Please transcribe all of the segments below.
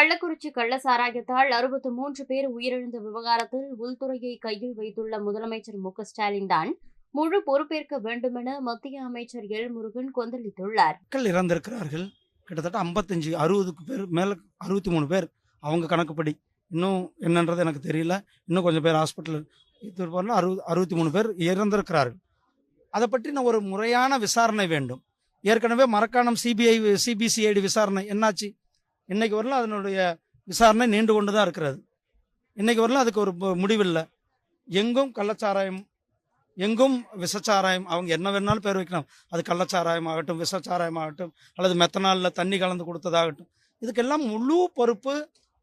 கள்ளக்குறிச்சி கள்ள சாராயத்தால் 63 பேர் உயிரிழந்த விவகாரத்தில் உள்துறையை கையில் வைத்துள்ள முதலமைச்சர் மு.க.ஸ்டாலின் தான் முழு பொறுப்பேற்க வேண்டுமென மத்திய அமைச்சர் எல் முருகன் கொந்தளித்துள்ளார். மக்கள் இறந்திருக்கிறார்கள். கிட்டத்தட்ட 55 60க்கு பேர் மேல 63 பேர் அவங்க கணக்குப்படி. இன்னும் என்னன்றது எனக்கு தெரியல. இன்னும் கொஞ்சம் பேர் ஹாஸ்பிட்டல் இது 63 பேர் இறந்திருக்கிறார்கள். அதை பற்றின ஒரு முறையான விசாரணை வேண்டும். ஏற்கனவே மரக்காணம் சிபிசிஐடி விசாரணை என்னாச்சு? இன்னைக்கு வரலாம் அதனுடைய விசாரணை நீண்டு கொண்டு தான் இருக்கிறது. இன்னைக்கு வரலாம் அதுக்கு ஒரு முடிவில்லை. எங்கும் கள்ளச்சாராயம், எங்கும் விஷச்சாராயம். அவங்க என்ன வேணாலும் பேர் வைக்கணும். அது கள்ளச்சாராயம் ஆகட்டும், விஷச்சாராயம் ஆகட்டும், அல்லது மெத்தனாலில் தண்ணி கலந்து கொடுத்ததாகட்டும், இதுக்கெல்லாம் முழு பொறுப்பு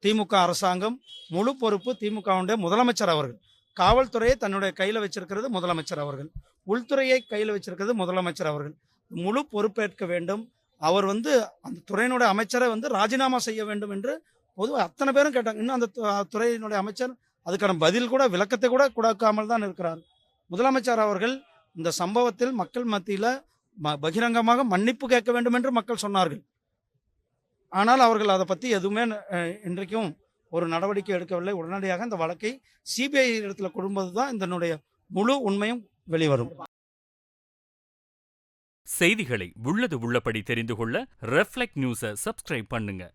திமுக அரசாங்கம், முழு பொறுப்பு திமுகவுடைய முதலமைச்சர் அவர்கள். காவல்துறையை தன்னுடைய கையில் வச்சிருக்கிறது முதலமைச்சர் அவர்கள். உள்துறையை கையில் வச்சிருக்கிறது முதலமைச்சர் அவர்கள். முழு பொறுப்பேற்க வேண்டும். அவர் அந்த துறையினுடைய அமைச்சரை ராஜினாமா செய்ய வேண்டும் என்று பொதுவாக அத்தனை பேரும் கேட்டாங்க. இன்னும் அந்த துறையினுடைய அமைச்சர் அதுக்கான பதில் கூட, விளக்கத்தை கூட கொடுக்காமல் தான் இருக்கிறார். முதலமைச்சர் அவர்கள் இந்த சம்பவத்தில் மக்கள் மத்தியில் பகிரங்கமாக மன்னிப்பு கேட்க வேண்டும் என்று மக்கள் சொன்னார்கள். ஆனால் அவர்கள் அதை பற்றி எதுவுமே இன்றைக்கும் ஒரு நடவடிக்கை எடுக்கவில்லை. உடனடியாக இந்த வழக்கை சிபிஐ இடத்துல கொடுப்பது தான் இதனுடைய முழு உண்மையும் வெளிவரும். செய்திகளை உள்ளது உள்ளபடி தெரிந்து கொள்ள ரெஃப்ளெக்ட் நியூஸை சப்ஸ்கிரைப் பண்ணுங்க.